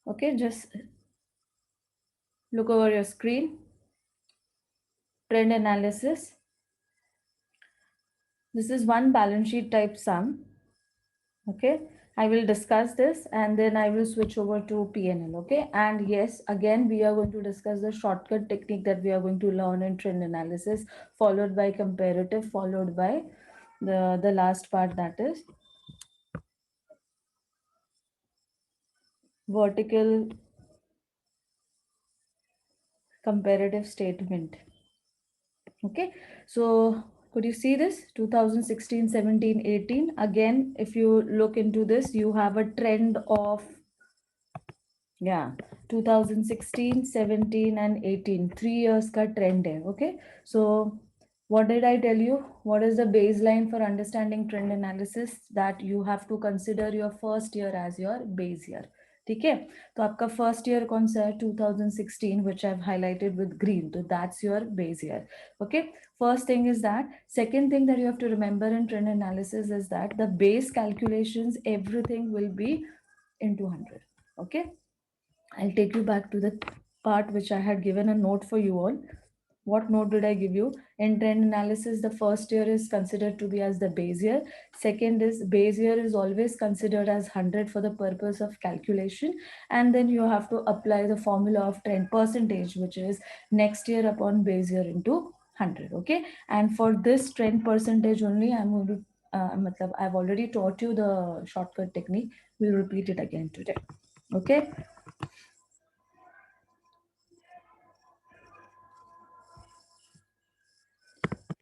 Okay, just look over your screen. Trend analysis. This is one balance sheet type sum. Okay, I will discuss this and then I will switch over to PNL. Okay, and yes, again we are going to discuss the shortcut technique that we are going to learn in trend analysis, followed by comparative, followed by the last part, that is vertical comparative statement. Okay, so could you see this 2016, 17, 18? Again, if you look into this, you have a trend of, yeah, 2016, 17 and 18, 3 years ka trend hai. Okay, so what did I tell you? What is the baseline for understanding trend analysis? That you have to consider your first year as your base year. ठीक है, तो आपका first year कौन सा है? 2016, which I've highlighted with green. So that's your base year. Okay, first thing is that. Second thing that you have to remember in trend analysis is that the base calculations, everything will be into 100. Okay, I'll take you back to the part which I had given a note for you all. What note did I give you? In trend analysis, the first year is considered to be as the base year. Second is base year is always considered as 100 for the purpose of calculation. And then you have to apply the formula of trend percentage, which is next year upon base year into 100. Okay. And for this trend percentage only, I'm going to, I've already taught you the shortcut technique. We'll repeat it again today. Okay.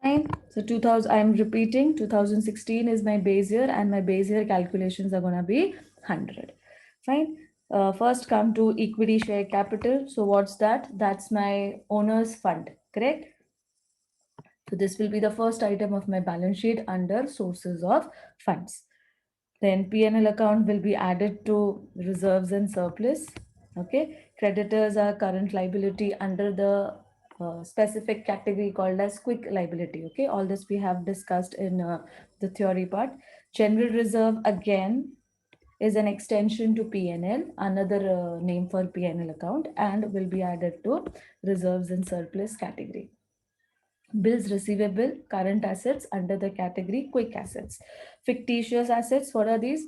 Fine. So 2000, I'm repeating, 2016 is my base year and my base year calculations are going to be 100. Fine. First come to equity share capital. So what's that? That's my owner's fund, correct? So this will be the first item of my balance sheet under sources of funds. Then P&L account will be added to reserves and surplus. Okay. Creditors are current liability under the specific category called as quick liability. Okay. All this we have discussed in the theory part. General reserve again is an extension to P&L, another name for P&L account, and will be added to reserves and surplus category. Bills receivable, current assets under the category quick assets. Fictitious assets, what are these?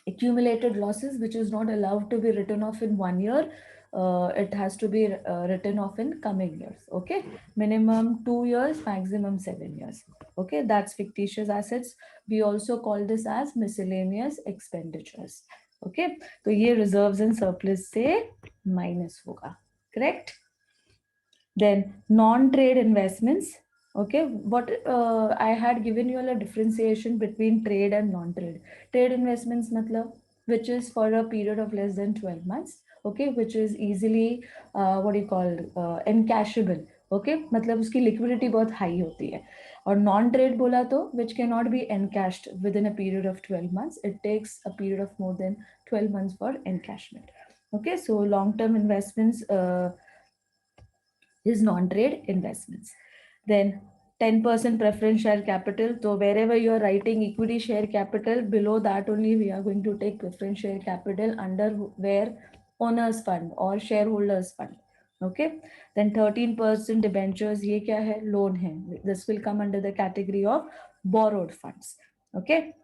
Accumulated losses which is not allowed to be written off in 1 year. It has to be written off in coming years. Okay, minimum 2 years, maximum 7 years. Okay, that's fictitious assets. We also call this as miscellaneous expenditures. Okay, so ये reserves and surplus से minus होगा, correct? Then non-trade investments. Okay, what I had given you a differentiation between trade and non-trade. Trade investments matlab which is for a period of less than 12 months. Okay, which is easily what do you call encashable. Okay, मतलब उसकी liquidity बहुत high होती है. और non-trade बोला तो which cannot be encashed within a period of 12 months. It takes a period of more than 12 months for encashment. Okay, so long-term investments is non-trade investments. Then 10% preference share capital. So wherever you are writing equity share capital, below that only we are going to take preference share capital under where owners fund or shareholders fund. Okay. Then 13% debentures, ये क्या है? Loan है. This will come under the category of borrowed funds. Okay.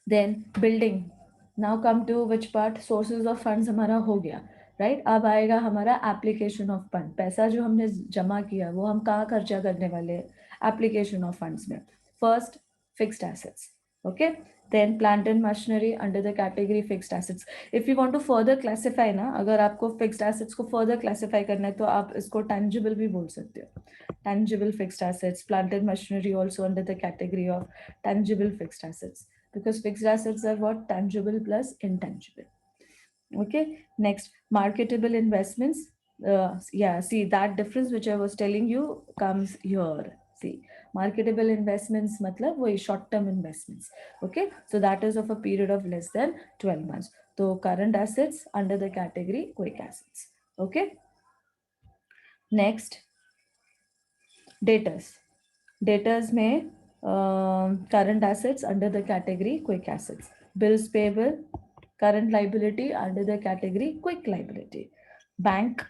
Then building. Now come to which part? Sources of funds हमारा हो गया. Right अब आएगा हमारा एप्लीकेशन ऑफ फंड. पैसा जो हमने जमा किया वो हम कहाँ खर्चा करने वाले हैं? एप्लीकेशन ऑफ फंड्स में. First fixed assets. Okay, then plant and machinery under the category fixed assets. If you want to further classify ना, अगर आपको फिक्स्ड एसेट्स को फर्दर क्लासिफाई करना है तो आप इसको टेंजिबल भी बोल सकते हो. Tangible fixed assets, plant and machinery also under the category of tangible fixed assets, because fixed assets are what? Tangible plus intangible. Okay, next marketable investments. Yeah, see that difference which I was telling you comes here. See, marketable investments matlab वही short term investments. Okay, so that is of a period of less than 12 months. So current assets under the category quick assets. Okay, next debtors. Debtors में current assets under the category quick assets. Bills payable current liability under the category quick liability. Bank,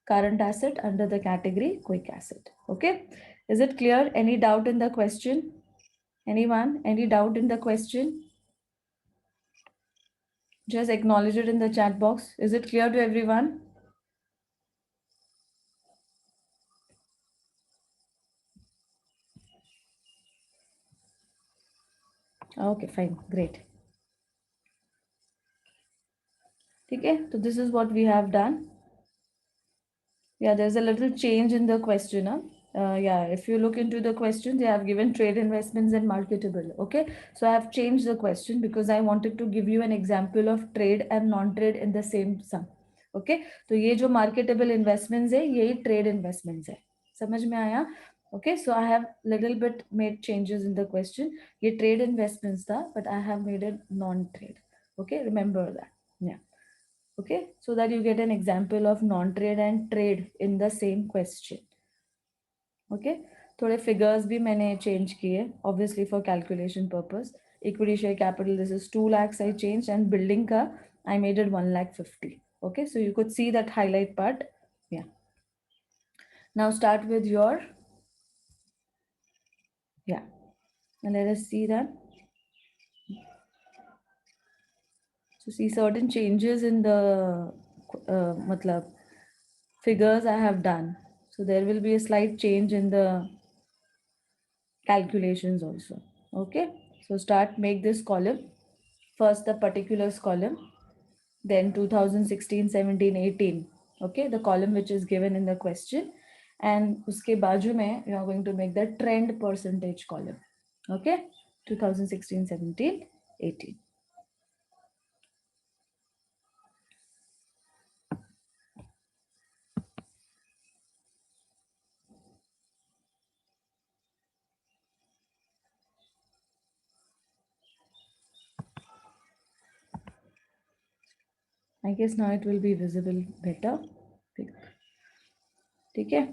current asset under the category quick asset. Okay, is it clear? Any doubt in the question? Anyone? Any doubt in the question? Just acknowledge it in the chat box. Is it clear to everyone? Okay, fine, great. Okay, so this is what we have done. Yeah, there's a little change in the question. Huh? Yeah, if you look into the question, they have given trade investments and marketable. Okay, so I have changed the question because I wanted to give you an example of trade and non-trade in the same sum. Okay, तो ये जो marketable investments है, यही trade investments है. समझ में आया? Okay, so I have little bit made changes in the question. ये trade investments था, but I have made it non-trade. Okay, remember that. Yeah. Okay, so that you get an example of non-trade and trade in the same question. Okay, थोड़े figures भी मैंने change किए, obviously for calculation purpose. Equity share capital, this is 2 lakhs I changed, and building का I made it 1,50,000. Okay, so you could see that highlight part. Yeah. Now start with your, yeah, and let us see that. So see certain changes in the matlab figures I have done. So there will be a slight change in the calculations also. Okay, so start, make this column. First the particulars column, then 2016, 17, 18. Okay, the column which is given in the question, and uske baaju mein you are going to make the trend percentage column. Okay, 2016, 17, 18. I guess now it will be visible better. Okay.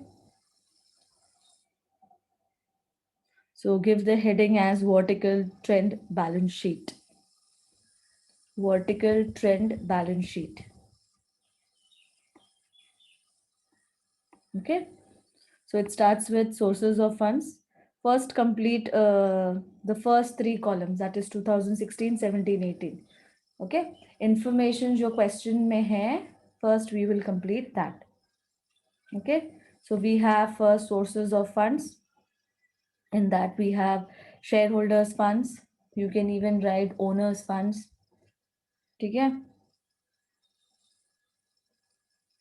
So give the heading as vertical trend balance sheet. Vertical trend balance sheet. Okay. So it starts with sources of funds. First complete the first three columns, that is 2016, 17, 18. Okay. Information your question mein hai, first we will complete that. Okay. So we have first sources of funds. In that we have shareholders funds. You can even write owners funds. ठीक है,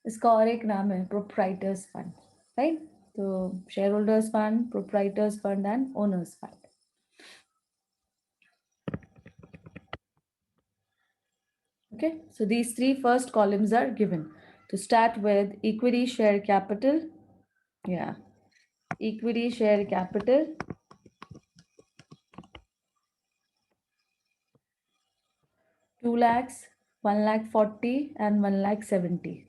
इसका और एक नाम है proprietors fund, right? So shareholders fund, proprietors fund and owners fund. Okay, so these three first columns are given. To start with equity share capital. Yeah, equity share capital. 2 lakhs, 1,40,000 and 1,70,000.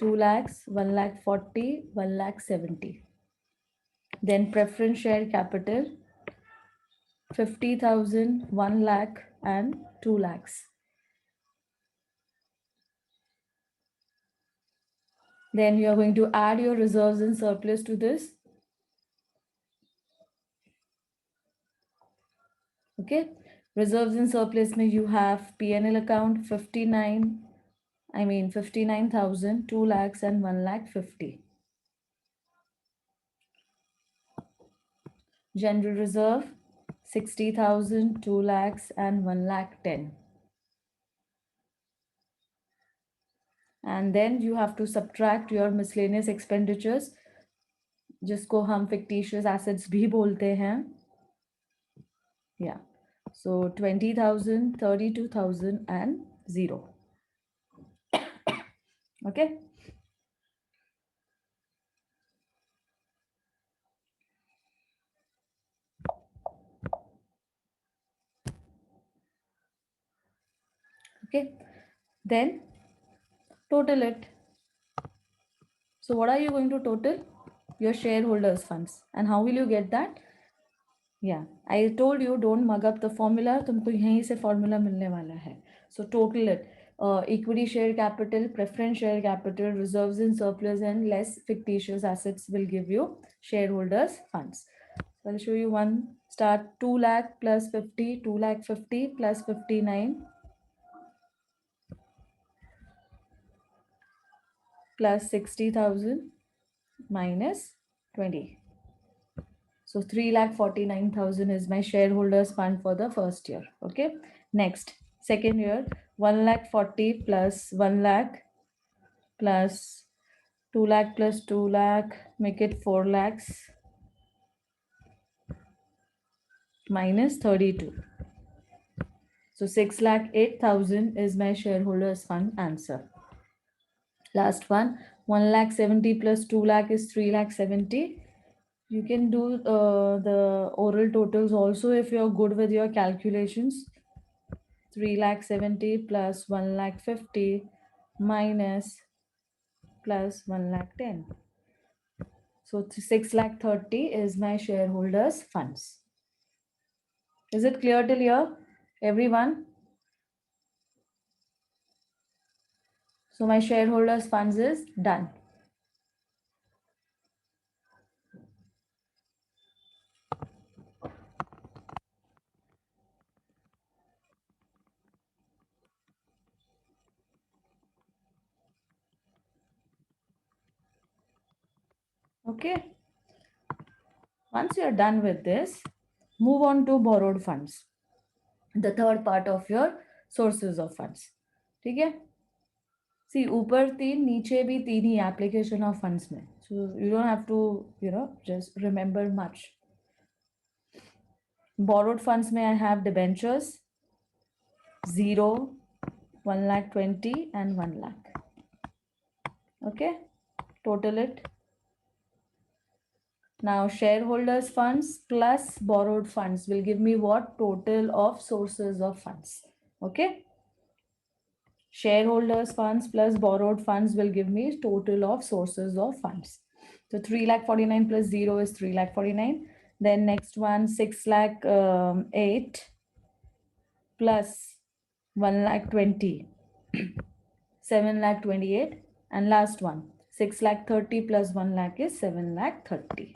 2 lakhs, 1,40,000, 1,70,000. Then preference share capital 50,000, 1 lakh and 2 lakhs. Then you are going to add your reserves and surplus to this. Okay, reserves and surplus may you have P&L account 59,000, 2 lakhs and 1,50,000. General reserve 60,000, 2 lakhs and 1,10,000. And then you have to subtract your miscellaneous expenditures, जिसको हम fictitious assets भी बोलते हैं. Yeah, so 20,000, 32,000 and 0. Okay. Okay, then total it. So what are you going to total? Your shareholders funds. And how will you get that? Yeah, I told you don't mug up the formula. तुमको यहीं से formula मिलने वाला है. So total it. Equity share capital, preference share capital, reserves and surplus, and less fictitious assets will give you shareholders funds. So I'll show you one. Start 2 lakh plus 50, 2 lakh 50 plus 59 plus 60,000 minus 20. So 3,49,000 is my shareholders fund for the first year. Okay. Next, second year, 1,40,000 plus 1 lakh plus 2 lakh plus 2 lakh, make it 4 lakhs minus 32. So 6,08,000 is my shareholders fund answer. Last one, 1,70,000 plus 2 lakh is 3,70,000. You can do the oral totals also if you're good with your calculations. 3,70,000 plus 1,50,000 minus plus 1,10,000. So 6,30,000 is my shareholders funds. Is it clear till here, everyone? So my shareholders funds is done. Okay. Once you're done with this, move on to borrowed funds. The third part of your sources of funds. ठीक है? See, ऊपर तीन नीचे भी तीन ही application of funds में. So you don't have to, just remember much. Borrowed funds may I have debentures, 0, 1,20,000 and 1 lakh. Okay, total it. Now shareholders funds plus borrowed funds will give me what? Total of sources of funds. Okay. Shareholders funds plus borrowed funds will give me total of sources of funds. So 3,49,000 plus 0 is 3,49,000. Then next one, 6,08,000 plus 1,20,000, 7,28,000. And last one, 6,30,000 plus 1 lakh is 7,30,000.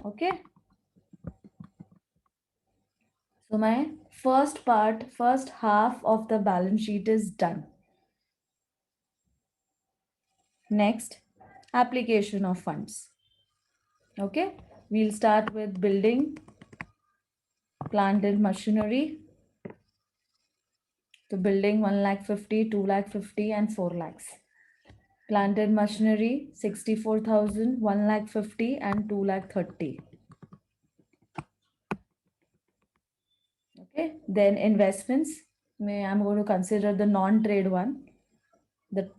Okay. So my first half of the balance sheet is done. Next, application of funds. Okay, we'll start with building, plant and machinery. So building 1,50,000, 2,50,000 and 4 lakhs. Plant and machinery 64,000, 1,50,000 and 2,30,000. Okay, then investments. I'm going to consider the non-trade one, the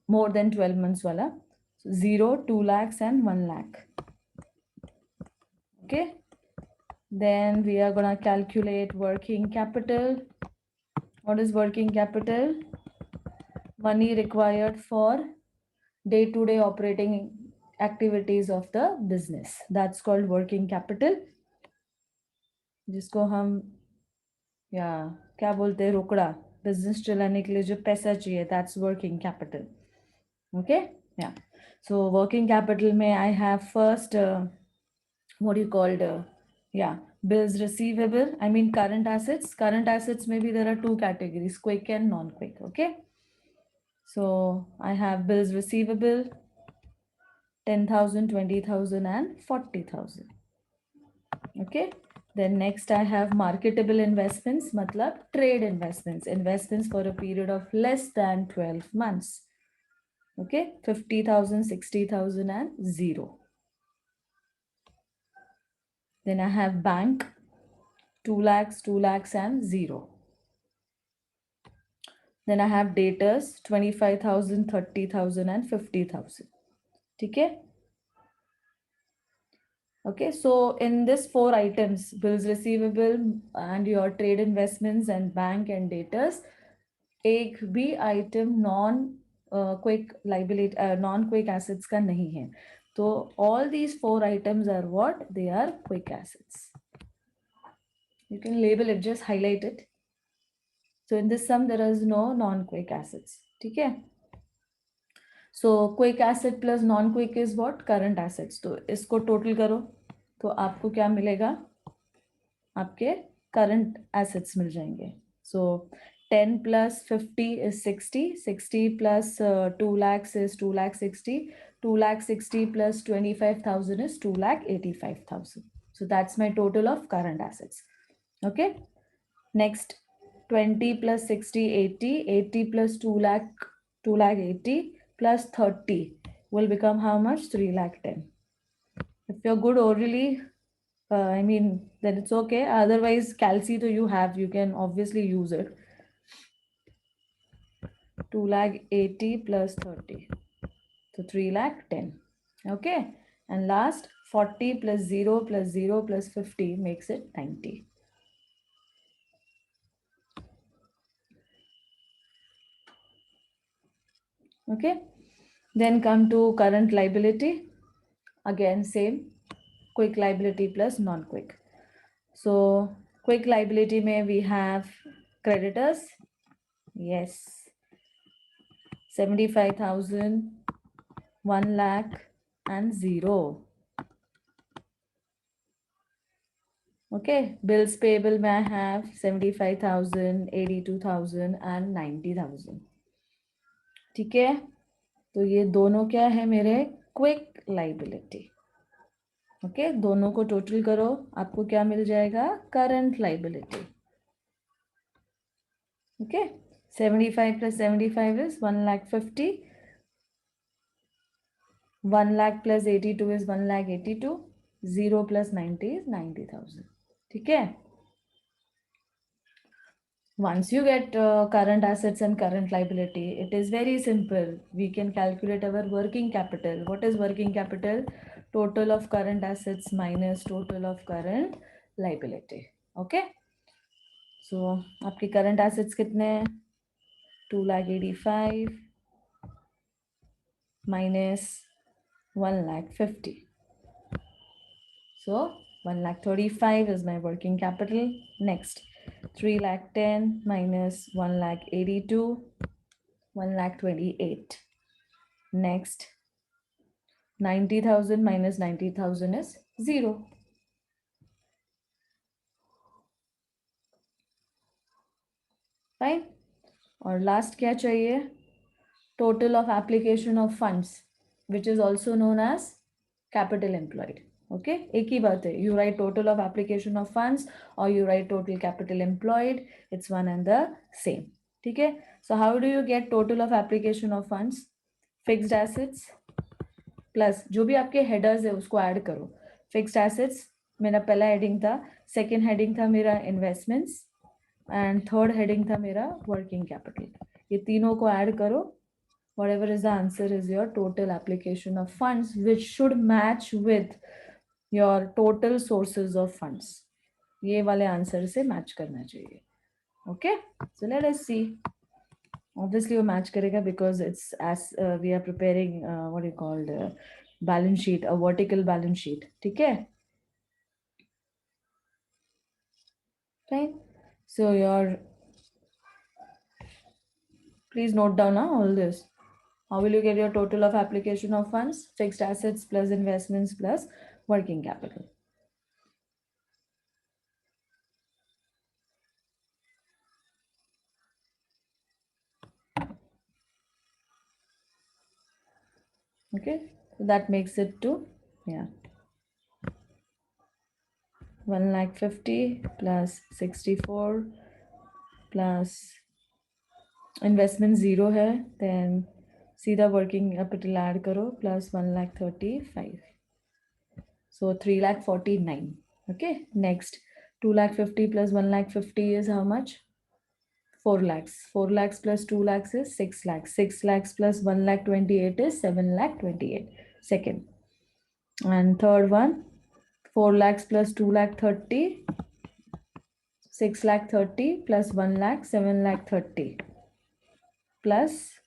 more than 12 months wala. So 0, 2 lakhs and 1 lakh. Okay, then we are going to calculate working capital. What is working capital? Money required for day-to-day operating activities of the business. That's called working capital. जिसको हम या क्या बोलते हैं, रोकड़ा, business चलाने के लिए जो पैसा चाहिए, that's working capital. Okay, yeah. So working capital में I have first what you called bills receivable. I mean current assets. Current assets maybe there are two categories, quick and non-quick. Okay, so I have bills receivable 10,000, 20,000 and 40,000. Okay, then next I have marketable investments, matlab trade investments for a period of less than 12 months. Okay, 50,000, 60,000 and 0. Then I have bank 2 lakhs, 2 lakhs and 0. Then I have debtors 25,000, 30,000 and 50,000. Okay. Okay, so in this 4 items, bills receivable and your trade investments and bank and debtors, एक भी item non-quick liability, non-quick assets का नहीं है. So all these 4 items are what? They are quick assets. You can label it, just highlight it. So in this sum, there is no non-quick assets. ठीक है? So quick asset plus non-quick is what? Current assets. तो इसको total करो, तो आपको क्या मिलेगा? आपके current assets मिल जाएंगे. So 10 plus 50 is 60. 60 plus 2 lakhs is 2 lakh 60. 2 lakh 60 plus 25,000 is 2 lakh 85,000. So that's my total of current assets. Okay. Next, 20 plus 60, 80. 80 plus 2 lakh 80 plus 30 will become how much? 3 lakh 10. If you're good orally, then it's okay. Otherwise, calci to you have, you can obviously use it. 2 lakh 80 plus 30. So 3 lakh 10. Okay. And last, 40 plus 0 plus 0 plus 50 makes it 90. Okay. Then come to current liability. Again, same. Quick liability plus non-quick. So quick liability may we have creditors. Yes. 75,000, 1 lakh and 0. Okay. Bills payable may I have 75,000, 82,000 and 90,000. ठीक है. तो ये दोनों क्या है मेरे quick liability. Okay, दोनों को टोटल करो, आपको क्या मिल जाएगा? Current liability. Okay, 75 plus 75 is 1,50,000. 1 lakh plus 82 is 1,82,000. 0 plus 90 is 90,000. ठीक है. Once you get current assets and current liability, it is very simple. We can calculate our working capital. What is working capital? Total of current assets minus total of current liability. Okay. So आपके current assets कितने हैं? 2,85,000 minus 1,50,000. So 1,35,000 is my working capital. Next, 3,10,000 minus 1,82,000, 1,28,000. Next, 90,000 minus 90,000 is 0. Fine. और last क्या चाहिए? Total of application of funds, which is also known as capital employed. Okay, एक ही बात है. You write total of application of funds or you write total capital employed. It's one and the same. ठीक है. So how do you get total of application of funds? Fixed assets plus जो भी आपके headers है उसको add करो. Fixed assets मेरा पहला heading था. Second heading था मेरा investments and third heading था मेरा working capital. ये तीनों को add करो. Whatever is the answer is your total application of funds, which should match with your total sources of funds. ये वाले answer से match करना चाहिए. Okay, so let us see. Obviously, वो match करेगा because it's as we are preparing what you called balance sheet, a vertical balance sheet. ठीक है? Fine. So please note down all this. How will you get your total of application of funds? Fixed assets plus investments plus working capital. Okay, so that makes it to 1,50,000 plus 64 plus investment 0 है, then सीधा working capital add करो plus 1,35,000. So 3,49,000. Okay, next 2,50,000 plus 1,50,000 is how much? 4 lakhs. 4 lakhs plus 2 lakhs is 6 lakhs. 6 lakhs plus 1,28,000 is 7,28,000. Second. And third one, 4 lakhs plus 2 lakh 30, 6 lakh 30 plus 1 lakh, 7 lakh 30 plus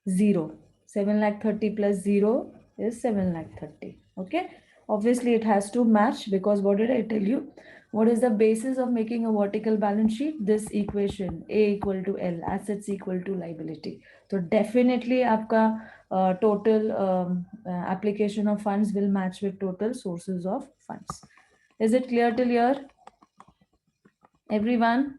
0. 7 lakh 30 plus 0 is 7 lakh 30. Okay. Obviously, it has to match because what did I tell you? What is the basis of making a vertical balance sheet? This equation, A equal to L, assets equal to liability. So definitely आपका total application of funds will match with total sources of funds. Is it clear till here? Everyone?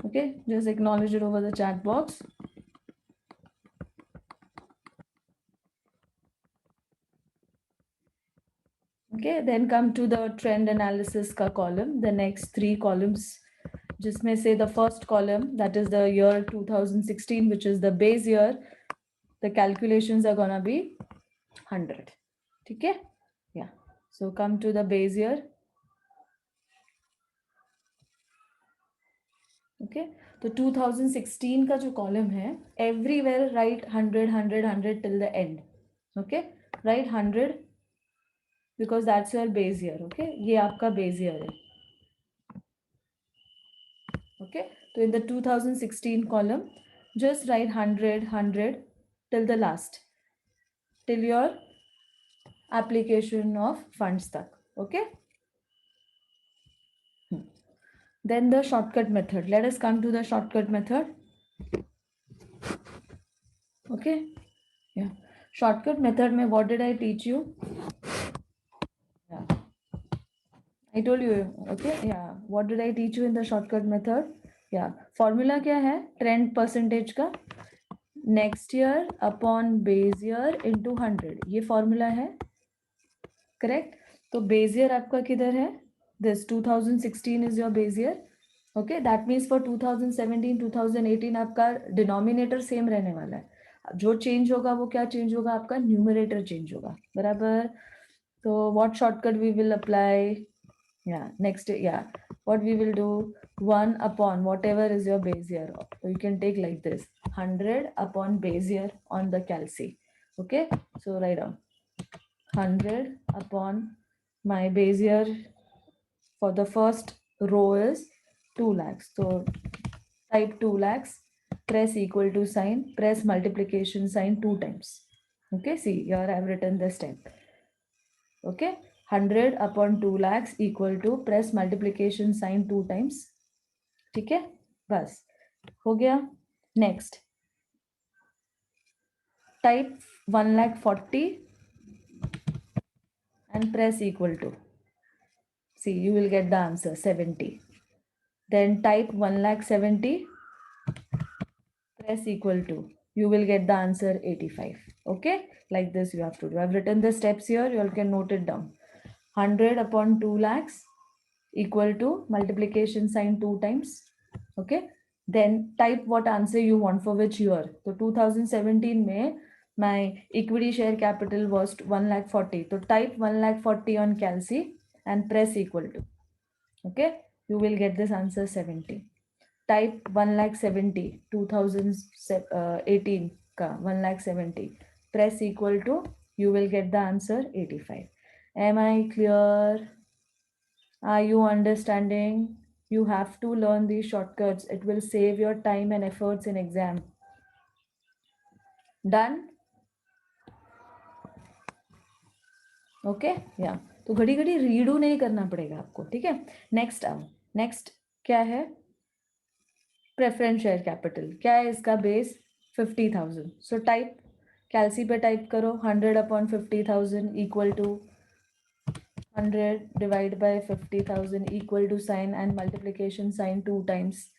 Okay, just acknowledge it over the chat box. Okay, then come to the trend analysis ka column, the next three columns. जिसमें say the first column, that is the year 2016, which is the base year, the calculations are gonna be 100. Okay? Yeah. So come to the base year. Okay. तो 2016 का जो column है, everywhere write 100, 100, 100 till the end. Okay? Write 100 because that's your base year. Okay? ये आपका base year है. Okay? So in the 2016 column, just write 100, 100 till the last, till your application of funds tak. Okay? Then the shortcut method. Let us come to the shortcut method. Okay? Yeah. Shortcut method mein what did I teach you? Yeah. I told you. Okay? Yeah. What did I teach you in the shortcut method? Yeah. Formula क्या है? Trend percentage का next year upon base year into 100. ये formula है. Correct? तो base year आपका किधर है? This 2016 is your base year. Okay, that means for 2017, 2018 आपका denominator same रहने वाला है. जो change होगा वो क्या change होगा? आपका numerator change होगा. बराबर? So what shortcut we will apply? Yeah, next, yeah. What we will do? 1 upon whatever is your base year. So you can take like this. 100 upon base year on the calci. Okay, so write down 100 upon my base year for the first row is 2 lakhs. So type 2 lakhs, press equal to sign, press multiplication sign 2 times. Okay, see here I have written the step. Okay, 100 upon 2 lakhs equal to press multiplication sign 2 times. ठीक है, बस हो गया. Next, type 1,40,000 and press equal to. See, you will get the answer 70. Then type 1,70,000, press equal to. You will get the answer 85. Okay, like this you have to do. I've written the steps here. You all can note it down. 100 upon 2 lakhs equal to multiplication sign 2 times. Okay, then type what answer you want for which year. So 2017 में my equity share capital was 1,40,000. So type 1,40,000 on calci and press equal to. Okay, you will get this answer 70. Type 1,70,000 2018 ka 1,70,000. Press equal to. You will get the answer 85. Am I clear? Are you understanding? You have to learn these shortcuts. It will save your time and efforts in exam. Done? Okay? Yeah. तो घड़ी घड़ी redo नहीं करना पड़ेगा आपको. ठीक है? Next आओ. नेक्स्ट क्या है? Preference share capital. क्या है इसका बेस? 50,000. सो टाइप कैलसी पे टाइप करो 100 upon 50,000 equal to 100 divided by 50,000 equal to sign and multiplication sign 2 times,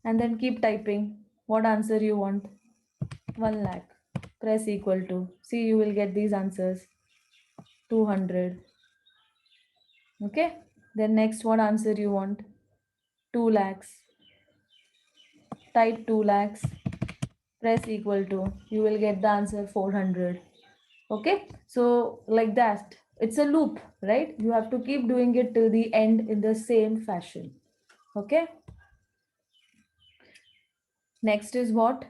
and then keep typing what answer you want. 1 lakh. Press equal to. See, you will get these answers. 200. Okay. Then next, what answer you want? 2 lakhs. Type 2 lakhs. Press equal to. You will get the answer 400. Okay. So like that. It's a loop, right? You have to keep doing it till the end in the same fashion. Okay. Next is what?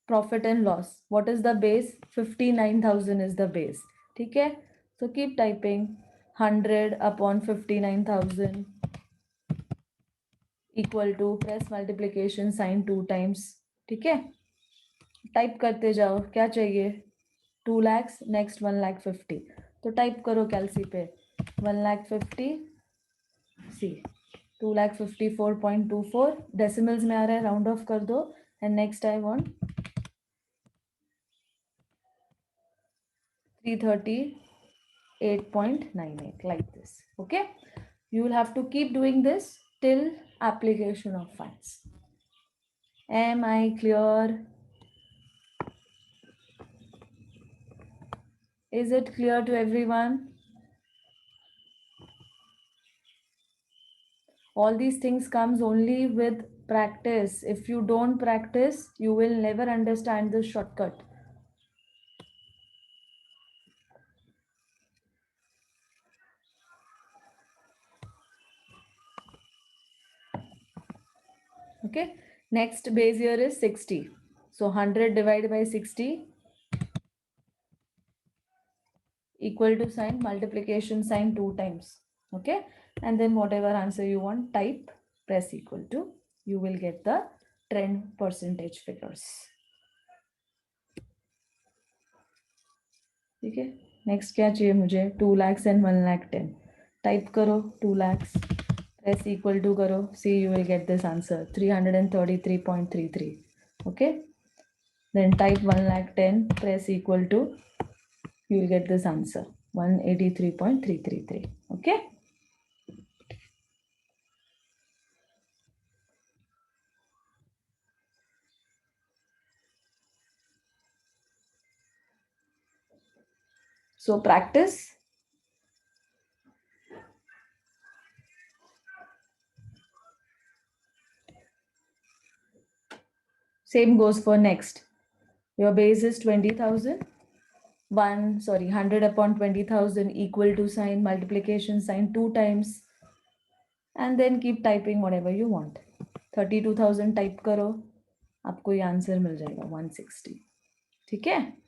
Profit and loss. What is the base? 59,000 is the base. Okay. So keep typing 100 upon 59,000 equal to, press multiplication sign 2 times. Okay. Type करते जाओ. क्या चाहिए? 2 lakhs. Next 1,50,000. तो type करो कैलसी पे 1,50,000 सी 2,54,24 decimals में आ रहा है, राउंड ऑफ कर दो. And next I want 338.98 like this. Okay, you will have to keep doing this till application of funds. Am I clear? Is it clear to everyone? All these things comes only with practice. If you don't practice, you will never understand this shortcut. Okay, next base year is 60. So 100 divided by 60 equal to sign multiplication sign 2 times. Okay, and then whatever answer you want, type, press equal to, you will get the trend percentage figures. ठीक है, next क्या चाहिए मुझे, 2 lakhs and 1,10,000. Type करो 2 lakhs, press equal to करो, see you will get this answer 333.33. okay, then type 1,10,000, press equal to, you will get this answer 183.333. okay. So practice. Same goes for next. Your base is 20,000. 100 upon 20,000 equal to sign multiplication sign 2 times. And then keep typing whatever you want. 32,000 type करो, आपको ये answer मिल जाएगा 160. ठीक है.